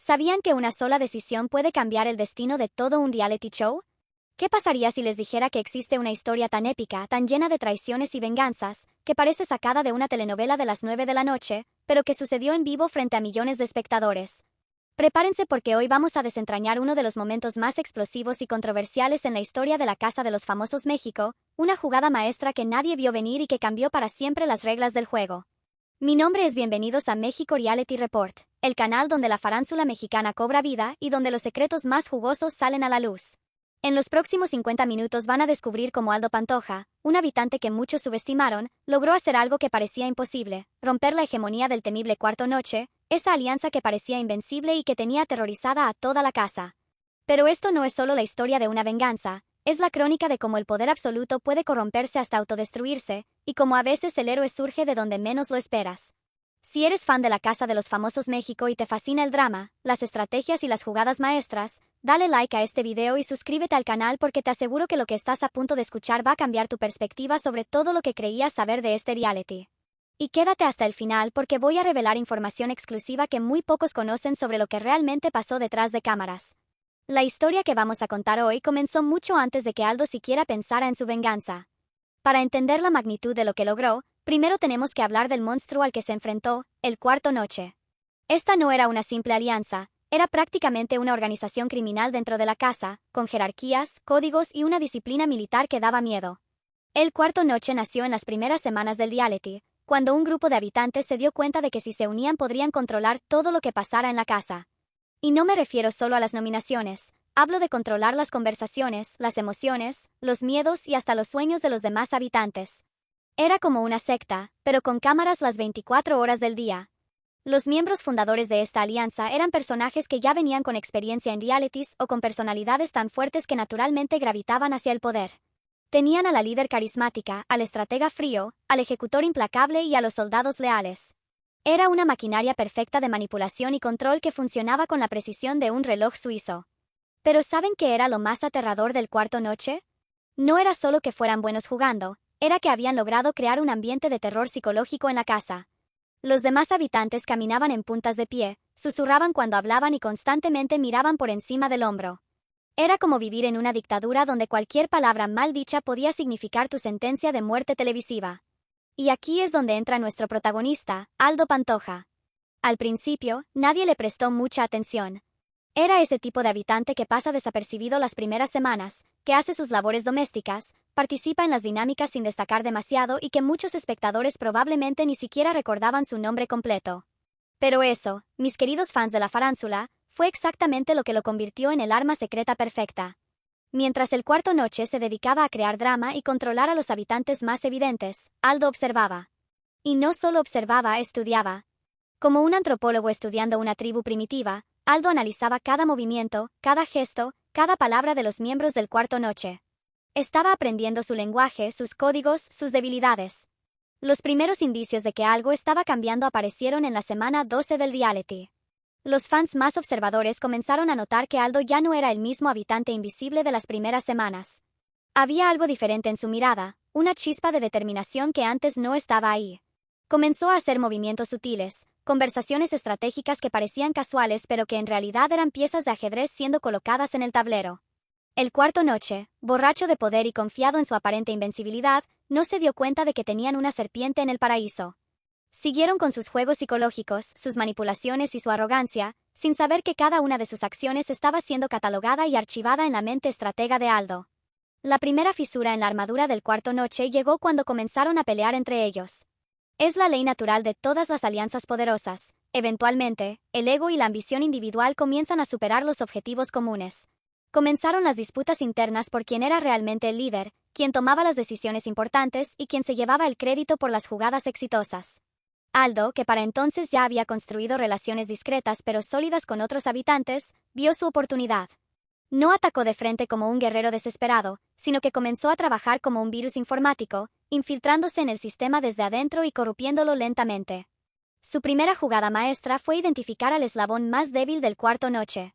¿Sabían que una sola decisión puede cambiar el destino de todo un reality show? ¿Qué pasaría si les dijera que existe una historia tan épica, tan llena de traiciones y venganzas, que parece sacada de una telenovela de las 9 de la noche, pero que sucedió en vivo frente a millones de espectadores? Prepárense porque hoy vamos a desentrañar uno de los momentos más explosivos y controversiales en la historia de la Casa de los Famosos México, una jugada maestra que nadie vio venir y que cambió para siempre las reglas del juego. Mi nombre es Bienvenidos a México Reality Report, el canal donde la farándula mexicana cobra vida y donde los secretos más jugosos salen a la luz. En los próximos 50 minutos van a descubrir cómo Aldo Pantoja, un habitante que muchos subestimaron, logró hacer algo que parecía imposible, romper la hegemonía del temible Cuarto Noche, esa alianza que parecía invencible y que tenía aterrorizada a toda la casa. Pero esto no es solo la historia de una venganza, es la crónica de cómo el poder absoluto puede corromperse hasta autodestruirse, y cómo a veces el héroe surge de donde menos lo esperas. Si eres fan de la Casa de los Famosos México y te fascina el drama, las estrategias y las jugadas maestras, dale like a este video y suscríbete al canal porque te aseguro que lo que estás a punto de escuchar va a cambiar tu perspectiva sobre todo lo que creías saber de este reality. Y quédate hasta el final porque voy a revelar información exclusiva que muy pocos conocen sobre lo que realmente pasó detrás de cámaras. La historia que vamos a contar hoy comenzó mucho antes de que Aldo siquiera pensara en su venganza. Para entender la magnitud de lo que logró, primero tenemos que hablar del monstruo al que se enfrentó, el Cuarto Noche. Esta no era una simple alianza, era prácticamente una organización criminal dentro de la casa, con jerarquías, códigos y una disciplina militar que daba miedo. El Cuarto Noche nació en las primeras semanas del reality, cuando un grupo de habitantes se dio cuenta de que si se unían podrían controlar todo lo que pasara en la casa. Y no me refiero solo a las nominaciones, hablo de controlar las conversaciones, las emociones, los miedos y hasta los sueños de los demás habitantes. Era como una secta, pero con cámaras las 24 horas del día. Los miembros fundadores de esta alianza eran personajes que ya venían con experiencia en realities o con personalidades tan fuertes que naturalmente gravitaban hacia el poder. Tenían a la líder carismática, al estratega frío, al ejecutor implacable y a los soldados leales. Era una maquinaria perfecta de manipulación y control que funcionaba con la precisión de un reloj suizo. ¿Pero saben qué era lo más aterrador del Cuarto Noche? No era solo que fueran buenos jugando, era que habían logrado crear un ambiente de terror psicológico en la casa. Los demás habitantes caminaban en puntas de pie, susurraban cuando hablaban y constantemente miraban por encima del hombro. Era como vivir en una dictadura donde cualquier palabra mal dicha podía significar tu sentencia de muerte televisiva. Y aquí es donde entra nuestro protagonista, Aldo Pantoja. Al principio, nadie le prestó mucha atención. Era ese tipo de habitante que pasa desapercibido las primeras semanas, que hace sus labores domésticas, participa en las dinámicas sin destacar demasiado y que muchos espectadores probablemente ni siquiera recordaban su nombre completo. Pero eso, mis queridos fans de la farándula, fue exactamente lo que lo convirtió en el arma secreta perfecta. Mientras el Cuarto Noche se dedicaba a crear drama y controlar a los habitantes más evidentes, Aldo observaba. Y no solo observaba, estudiaba. Como un antropólogo estudiando una tribu primitiva, Aldo analizaba cada movimiento, cada gesto, cada palabra de los miembros del Cuarto Noche. Estaba aprendiendo su lenguaje, sus códigos, sus debilidades. Los primeros indicios de que algo estaba cambiando aparecieron en la semana 12 del reality. Los fans más observadores comenzaron a notar que Aldo ya no era el mismo habitante invisible de las primeras semanas. Había algo diferente en su mirada, una chispa de determinación que antes no estaba ahí. Comenzó a hacer movimientos sutiles, conversaciones estratégicas que parecían casuales pero que en realidad eran piezas de ajedrez siendo colocadas en el tablero. El Cuarto Noche, borracho de poder y confiado en su aparente invencibilidad, no se dio cuenta de que tenían una serpiente en el paraíso. Siguieron con sus juegos psicológicos, sus manipulaciones y su arrogancia, sin saber que cada una de sus acciones estaba siendo catalogada y archivada en la mente estratega de Aldo. La primera fisura en la armadura del Cuarto Noche llegó cuando comenzaron a pelear entre ellos. Es la ley natural de todas las alianzas poderosas. Eventualmente, el ego y la ambición individual comienzan a superar los objetivos comunes. Comenzaron las disputas internas por quién era realmente el líder, quién tomaba las decisiones importantes y quién se llevaba el crédito por las jugadas exitosas. Aldo, que para entonces ya había construido relaciones discretas pero sólidas con otros habitantes, vio su oportunidad. No atacó de frente como un guerrero desesperado, sino que comenzó a trabajar como un virus informático, infiltrándose en el sistema desde adentro y corrompiéndolo lentamente. Su primera jugada maestra fue identificar al eslabón más débil del Cuarto Noche.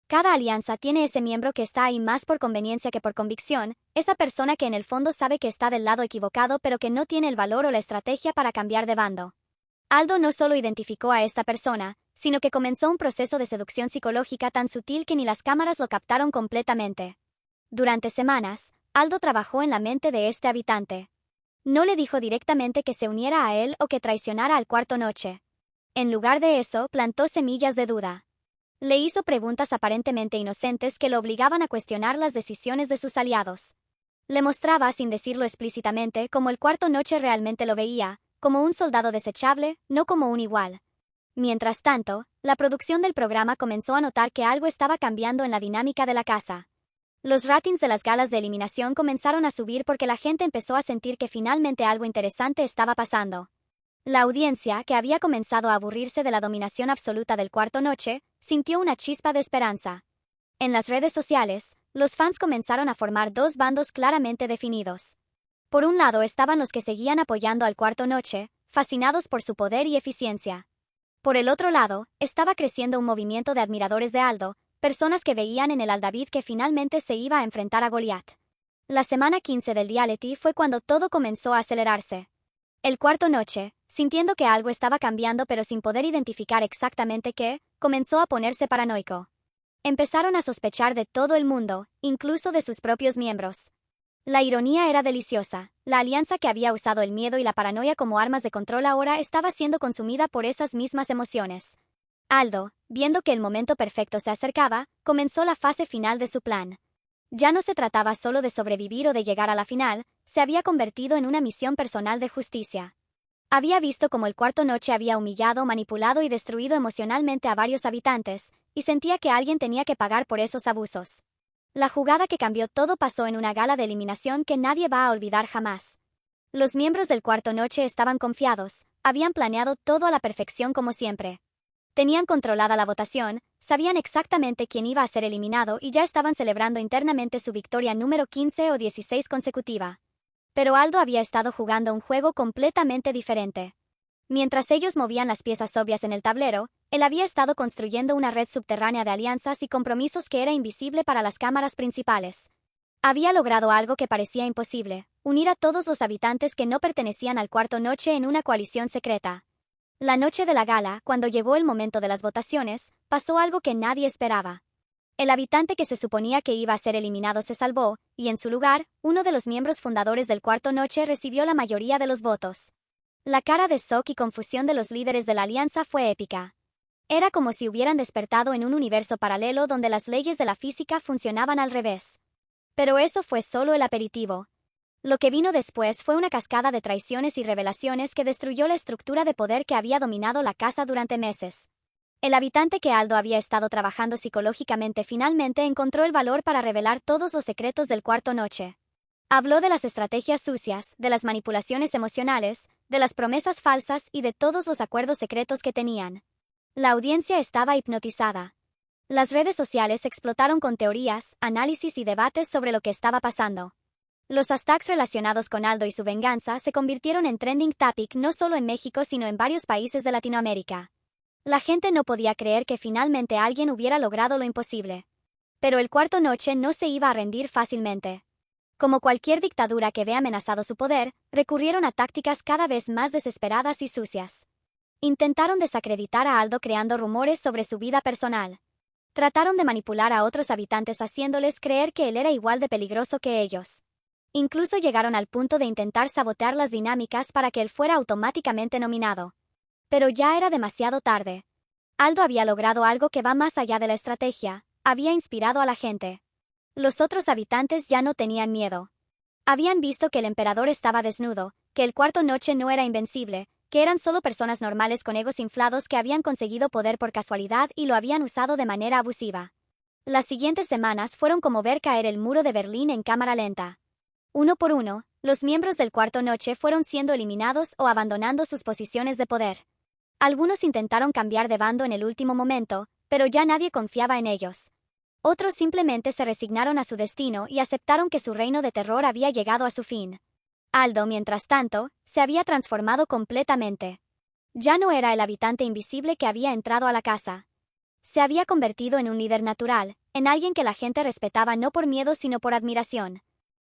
Cada alianza tiene ese miembro que está ahí más por conveniencia que por convicción, esa persona que en el fondo sabe que está del lado equivocado pero que no tiene el valor o la estrategia para cambiar de bando. Aldo no solo identificó a esta persona, sino que comenzó un proceso de seducción psicológica tan sutil que ni las cámaras lo captaron completamente. Durante semanas, Aldo trabajó en la mente de este habitante. No le dijo directamente que se uniera a él o que traicionara al cuarto noche. En lugar de eso, plantó semillas de duda. Le hizo preguntas aparentemente inocentes que lo obligaban a cuestionar las decisiones de sus aliados. Le mostraba, sin decirlo explícitamente, cómo el cuarto noche realmente lo veía, como un soldado desechable, no como un igual. Mientras tanto, la producción del programa comenzó a notar que algo estaba cambiando en la dinámica de la casa. Los ratings de las galas de eliminación comenzaron a subir porque la gente empezó a sentir que finalmente algo interesante estaba pasando. La audiencia, que había comenzado a aburrirse de la dominación absoluta del cuarto noche, sintió una chispa de esperanza. En las redes sociales, los fans comenzaron a formar dos bandos claramente definidos. Por un lado estaban los que seguían apoyando al cuarto noche, fascinados por su poder y eficiencia. Por el otro lado, estaba creciendo un movimiento de admiradores de Aldo, personas que veían en el David que finalmente se iba a enfrentar a Goliat. La semana 15 del reality fue cuando todo comenzó a acelerarse. El cuarto noche, sintiendo que algo estaba cambiando pero sin poder identificar exactamente qué, comenzó a ponerse paranoico. Empezaron a sospechar de todo el mundo, incluso de sus propios miembros. La ironía era deliciosa. La alianza que había usado el miedo y la paranoia como armas de control ahora estaba siendo consumida por esas mismas emociones. Aldo, viendo que el momento perfecto se acercaba, comenzó la fase final de su plan. Ya no se trataba solo de sobrevivir o de llegar a la final, se había convertido en una misión personal de justicia. Había visto cómo el cuarto noche había humillado, manipulado y destruido emocionalmente a varios habitantes, y sentía que alguien tenía que pagar por esos abusos. La jugada que cambió todo pasó en una gala de eliminación que nadie va a olvidar jamás. Los miembros del cuarto noche estaban confiados, habían planeado todo a la perfección como siempre. Tenían controlada la votación, sabían exactamente quién iba a ser eliminado y ya estaban celebrando internamente su victoria número 15 o 16 consecutiva. Pero Aldo había estado jugando un juego completamente diferente. Mientras ellos movían las piezas obvias en el tablero, él había estado construyendo una red subterránea de alianzas y compromisos que era invisible para las cámaras principales. Había logrado algo que parecía imposible, unir a todos los habitantes que no pertenecían al cuarto noche en una coalición secreta. La noche de la gala, cuando llegó el momento de las votaciones, pasó algo que nadie esperaba. El habitante que se suponía que iba a ser eliminado se salvó, y en su lugar, uno de los miembros fundadores del cuarto noche recibió la mayoría de los votos. La cara de shock y confusión de los líderes de la alianza fue épica. Era como si hubieran despertado en un universo paralelo donde las leyes de la física funcionaban al revés. Pero eso fue solo el aperitivo. Lo que vino después fue una cascada de traiciones y revelaciones que destruyó la estructura de poder que había dominado la casa durante meses. El habitante que Aldo había estado trabajando psicológicamente finalmente encontró el valor para revelar todos los secretos del cuarto noche. Habló de las estrategias sucias, de las manipulaciones emocionales, de las promesas falsas y de todos los acuerdos secretos que tenían. La audiencia estaba hipnotizada. Las redes sociales explotaron con teorías, análisis y debates sobre lo que estaba pasando. Los hashtags relacionados con Aldo y su venganza se convirtieron en trending topic no solo en México sino en varios países de Latinoamérica. La gente no podía creer que finalmente alguien hubiera logrado lo imposible. Pero el cuarto noche no se iba a rendir fácilmente. Como cualquier dictadura que ve amenazado su poder, recurrieron a tácticas cada vez más desesperadas y sucias. Intentaron desacreditar a Aldo creando rumores sobre su vida personal. Trataron de manipular a otros habitantes haciéndoles creer que él era igual de peligroso que ellos. Incluso llegaron al punto de intentar sabotear las dinámicas para que él fuera automáticamente nominado. Pero ya era demasiado tarde. Aldo había logrado algo que va más allá de la estrategia, había inspirado a la gente. Los otros habitantes ya no tenían miedo. Habían visto que el emperador estaba desnudo, que el cuarto noche no era invencible, que eran solo personas normales con egos inflados que habían conseguido poder por casualidad y lo habían usado de manera abusiva. Las siguientes semanas fueron como ver caer el muro de Berlín en cámara lenta. Uno por uno, los miembros del cuarto noche fueron siendo eliminados o abandonando sus posiciones de poder. Algunos intentaron cambiar de bando en el último momento, pero ya nadie confiaba en ellos. Otros simplemente se resignaron a su destino y aceptaron que su reino de terror había llegado a su fin. Aldo, mientras tanto, se había transformado completamente. Ya no era el habitante invisible que había entrado a la casa. Se había convertido en un líder natural, en alguien que la gente respetaba no por miedo sino por admiración.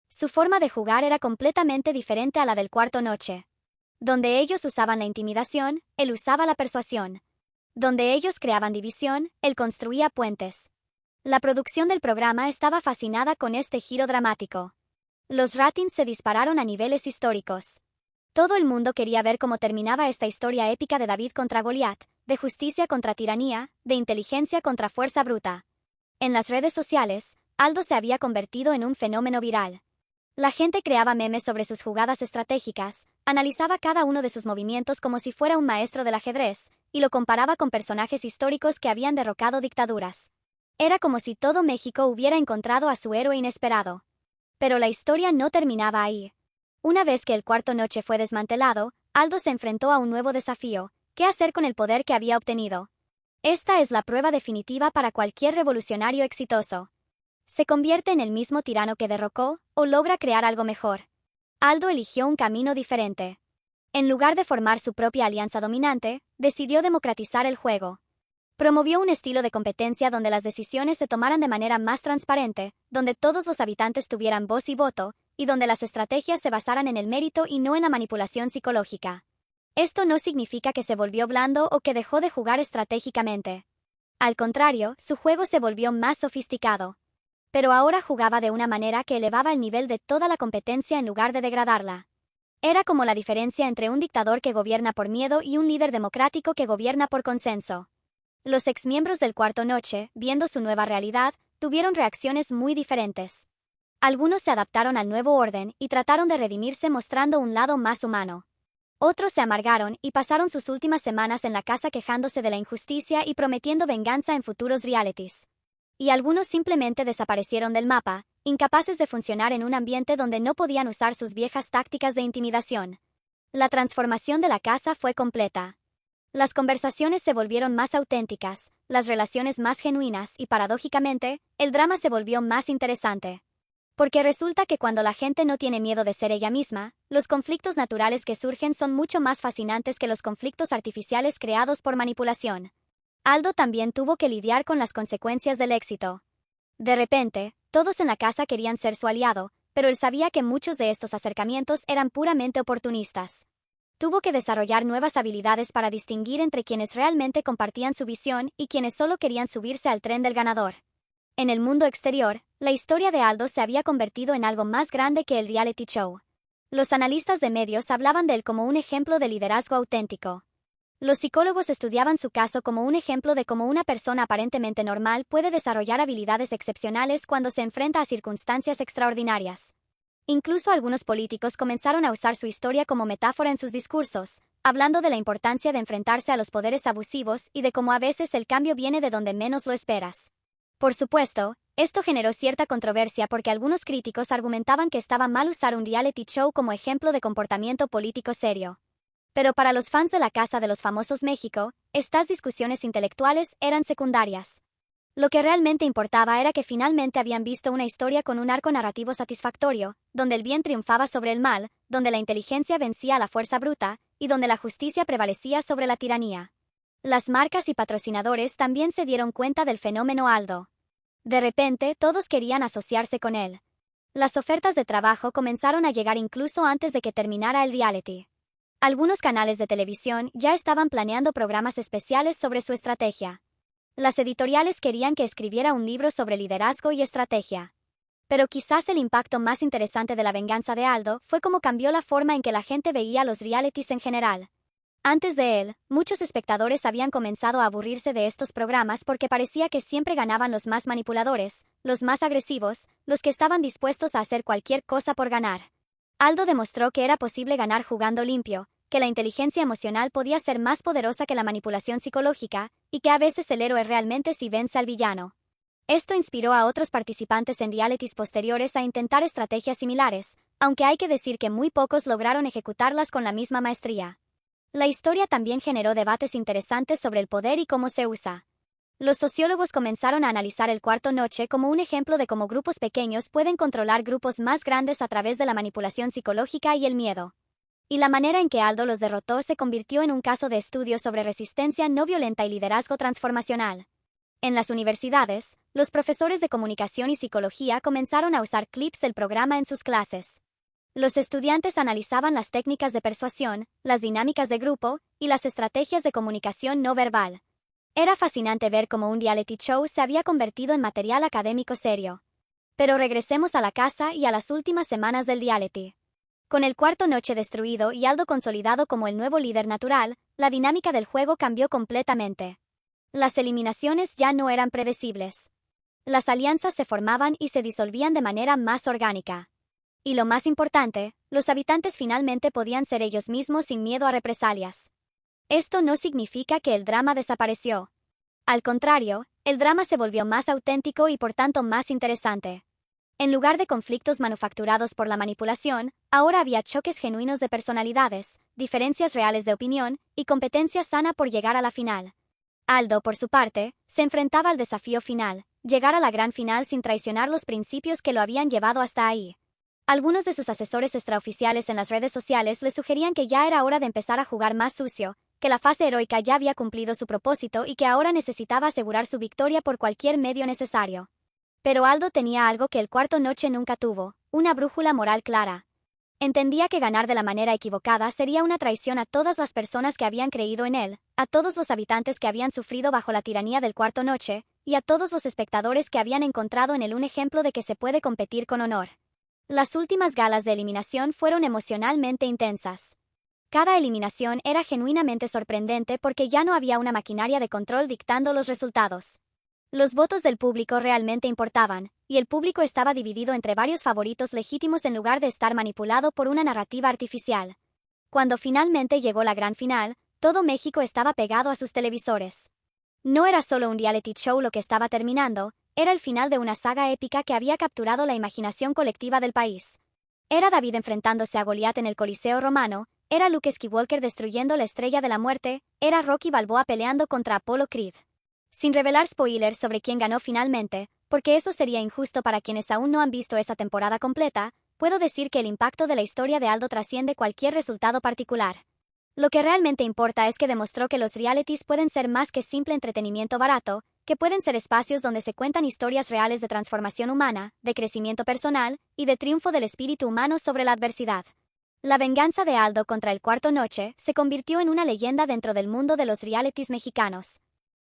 Su forma de jugar era completamente diferente a la del cuarto noche. Donde ellos usaban la intimidación, él usaba la persuasión. Donde ellos creaban división, él construía puentes. La producción del programa estaba fascinada con este giro dramático. Los ratings se dispararon a niveles históricos. Todo el mundo quería ver cómo terminaba esta historia épica de David contra Goliat, de justicia contra tiranía, de inteligencia contra fuerza bruta. En las redes sociales, Aldo se había convertido en un fenómeno viral. La gente creaba memes sobre sus jugadas estratégicas, analizaba cada uno de sus movimientos como si fuera un maestro del ajedrez, y lo comparaba con personajes históricos que habían derrocado dictaduras. Era como si todo México hubiera encontrado a su héroe inesperado. Pero la historia no terminaba ahí. Una vez que el Cuarto Noche fue desmantelado, Aldo se enfrentó a un nuevo desafío: ¿qué hacer con el poder que había obtenido? Esta es la prueba definitiva para cualquier revolucionario exitoso. ¿Se convierte en el mismo tirano que derrocó, o logra crear algo mejor? Aldo eligió un camino diferente. En lugar de formar su propia alianza dominante, decidió democratizar el juego. Promovió un estilo de competencia donde las decisiones se tomaran de manera más transparente, donde todos los habitantes tuvieran voz y voto, y donde las estrategias se basaran en el mérito y no en la manipulación psicológica. Esto no significa que se volvió blando o que dejó de jugar estratégicamente. Al contrario, su juego se volvió más sofisticado. Pero ahora jugaba de una manera que elevaba el nivel de toda la competencia en lugar de degradarla. Era como la diferencia entre un dictador que gobierna por miedo y un líder democrático que gobierna por consenso. Los exmiembros del Cuarto Noche, viendo su nueva realidad, tuvieron reacciones muy diferentes. Algunos se adaptaron al nuevo orden y trataron de redimirse mostrando un lado más humano. Otros se amargaron y pasaron sus últimas semanas en la casa quejándose de la injusticia y prometiendo venganza en futuros realities. Y algunos simplemente desaparecieron del mapa, incapaces de funcionar en un ambiente donde no podían usar sus viejas tácticas de intimidación. La transformación de la casa fue completa. Las conversaciones se volvieron más auténticas, las relaciones más genuinas y, paradójicamente, el drama se volvió más interesante. Porque resulta que cuando la gente no tiene miedo de ser ella misma, los conflictos naturales que surgen son mucho más fascinantes que los conflictos artificiales creados por manipulación. Aldo también tuvo que lidiar con las consecuencias del éxito. De repente, todos en la casa querían ser su aliado, pero él sabía que muchos de estos acercamientos eran puramente oportunistas. Tuvo que desarrollar nuevas habilidades para distinguir entre quienes realmente compartían su visión y quienes solo querían subirse al tren del ganador. En el mundo exterior, la historia de Aldo se había convertido en algo más grande que el reality show. Los analistas de medios hablaban de él como un ejemplo de liderazgo auténtico. Los psicólogos estudiaban su caso como un ejemplo de cómo una persona aparentemente normal puede desarrollar habilidades excepcionales cuando se enfrenta a circunstancias extraordinarias. Incluso algunos políticos comenzaron a usar su historia como metáfora en sus discursos, hablando de la importancia de enfrentarse a los poderes abusivos y de cómo a veces el cambio viene de donde menos lo esperas. Por supuesto, esto generó cierta controversia porque algunos críticos argumentaban que estaba mal usar un reality show como ejemplo de comportamiento político serio. Pero para los fans de La Casa de los Famosos México, estas discusiones intelectuales eran secundarias. Lo que realmente importaba era que finalmente habían visto una historia con un arco narrativo satisfactorio, donde el bien triunfaba sobre el mal, donde la inteligencia vencía a la fuerza bruta, y donde la justicia prevalecía sobre la tiranía. Las marcas y patrocinadores también se dieron cuenta del fenómeno Aldo. De repente, todos querían asociarse con él. Las ofertas de trabajo comenzaron a llegar incluso antes de que terminara el reality. Algunos canales de televisión ya estaban planeando programas especiales sobre su estrategia. Las editoriales querían que escribiera un libro sobre liderazgo y estrategia. Pero quizás el impacto más interesante de la venganza de Aldo fue cómo cambió la forma en que la gente veía los realities en general. Antes de él, muchos espectadores habían comenzado a aburrirse de estos programas porque parecía que siempre ganaban los más manipuladores, los más agresivos, los que estaban dispuestos a hacer cualquier cosa por ganar. Aldo demostró que era posible ganar jugando limpio, que la inteligencia emocional podía ser más poderosa que la manipulación psicológica, y que a veces el héroe realmente sí vence al villano. Esto inspiró a otros participantes en realities posteriores a intentar estrategias similares, aunque hay que decir que muy pocos lograron ejecutarlas con la misma maestría. La historia también generó debates interesantes sobre el poder y cómo se usa. Los sociólogos comenzaron a analizar el Cuarto Noche como un ejemplo de cómo grupos pequeños pueden controlar grupos más grandes a través de la manipulación psicológica y el miedo. Y la manera en que Aldo los derrotó se convirtió en un caso de estudio sobre resistencia no violenta y liderazgo transformacional. En las universidades, los profesores de comunicación y psicología comenzaron a usar clips del programa en sus clases. Los estudiantes analizaban las técnicas de persuasión, las dinámicas de grupo y las estrategias de comunicación no verbal. Era fascinante ver cómo un reality show se había convertido en material académico serio. Pero regresemos a la casa y a las últimas semanas del reality. Con el cuarto noche destruido y Aldo consolidado como el nuevo líder natural, la dinámica del juego cambió completamente. Las eliminaciones ya no eran predecibles. Las alianzas se formaban y se disolvían de manera más orgánica. Y lo más importante, los habitantes finalmente podían ser ellos mismos sin miedo a represalias. Esto no significa que el drama desapareció. Al contrario, el drama se volvió más auténtico y por tanto más interesante. En lugar de conflictos manufacturados por la manipulación, ahora había choques genuinos de personalidades, diferencias reales de opinión y competencia sana por llegar a la final. Aldo, por su parte, se enfrentaba al desafío final, llegar a la gran final sin traicionar los principios que lo habían llevado hasta ahí. Algunos de sus asesores extraoficiales en las redes sociales le sugerían que ya era hora de empezar a jugar más sucio, que la fase heroica ya había cumplido su propósito y que ahora necesitaba asegurar su victoria por cualquier medio necesario. Pero Aldo tenía algo que el cuarto noche nunca tuvo, una brújula moral clara. Entendía que ganar de la manera equivocada sería una traición a todas las personas que habían creído en él, a todos los habitantes que habían sufrido bajo la tiranía del cuarto noche, y a todos los espectadores que habían encontrado en él un ejemplo de que se puede competir con honor. Las últimas galas de eliminación fueron emocionalmente intensas. Cada eliminación era genuinamente sorprendente porque ya no había una maquinaria de control dictando los resultados. Los votos del público realmente importaban, y el público estaba dividido entre varios favoritos legítimos en lugar de estar manipulado por una narrativa artificial. Cuando finalmente llegó la gran final, todo México estaba pegado a sus televisores. No era solo un reality show lo que estaba terminando, era el final de una saga épica que había capturado la imaginación colectiva del país. Era David enfrentándose a Goliat en el Coliseo romano, era Luke Skywalker destruyendo la Estrella de la Muerte, era Rocky Balboa peleando contra Apollo Creed. Sin revelar spoilers sobre quién ganó finalmente, porque eso sería injusto para quienes aún no han visto esa temporada completa, puedo decir que el impacto de la historia de Aldo trasciende cualquier resultado particular. Lo que realmente importa es que demostró que los realities pueden ser más que simple entretenimiento barato, que pueden ser espacios donde se cuentan historias reales de transformación humana, de crecimiento personal y de triunfo del espíritu humano sobre la adversidad. La venganza de Aldo contra el cuarto noche se convirtió en una leyenda dentro del mundo de los realities mexicanos.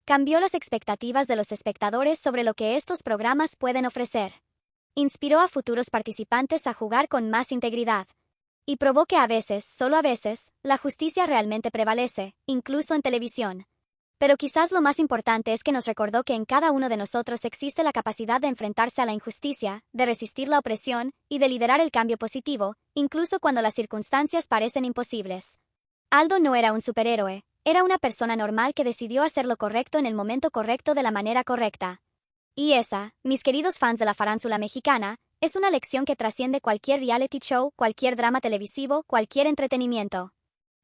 Cambió las expectativas de los espectadores sobre lo que estos programas pueden ofrecer. Inspiró a futuros participantes a jugar con más integridad. Y probó que a veces, solo a veces, la justicia realmente prevalece, incluso en televisión. Pero quizás lo más importante es que nos recordó que en cada uno de nosotros existe la capacidad de enfrentarse a la injusticia, de resistir la opresión y de liderar el cambio positivo, incluso cuando las circunstancias parecen imposibles. Aldo no era un superhéroe. Era una persona normal que decidió hacer lo correcto en el momento correcto de la manera correcta. Y esa, mis queridos fans de la farándula mexicana, es una lección que trasciende cualquier reality show, cualquier drama televisivo, cualquier entretenimiento.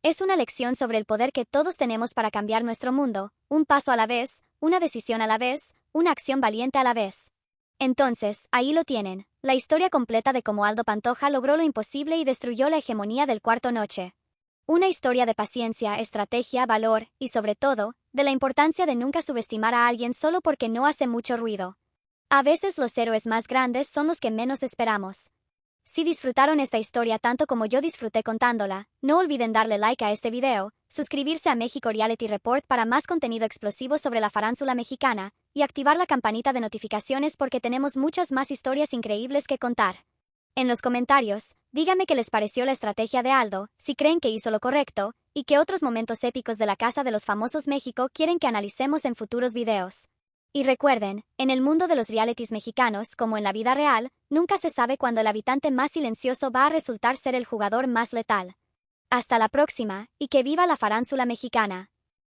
Es una lección sobre el poder que todos tenemos para cambiar nuestro mundo, un paso a la vez, una decisión a la vez, una acción valiente a la vez. Entonces, ahí lo tienen, la historia completa de cómo Aldo Pantoja logró lo imposible y destruyó la hegemonía del cuarto noche. Una historia de paciencia, estrategia, valor y, sobre todo, de la importancia de nunca subestimar a alguien solo porque no hace mucho ruido. A veces los héroes más grandes son los que menos esperamos. Si disfrutaron esta historia tanto como yo disfruté contándola, no olviden darle like a este video, suscribirse a México Reality Report para más contenido explosivo sobre la farándula mexicana, y activar la campanita de notificaciones porque tenemos muchas más historias increíbles que contar. En los comentarios, díganme qué les pareció la estrategia de Aldo, si creen que hizo lo correcto, y qué otros momentos épicos de la Casa de los Famosos México quieren que analicemos en futuros videos. Y recuerden, en el mundo de los realities mexicanos, como en la vida real, nunca se sabe cuándo el habitante más silencioso va a resultar ser el jugador más letal. Hasta la próxima, y que viva la farándula mexicana.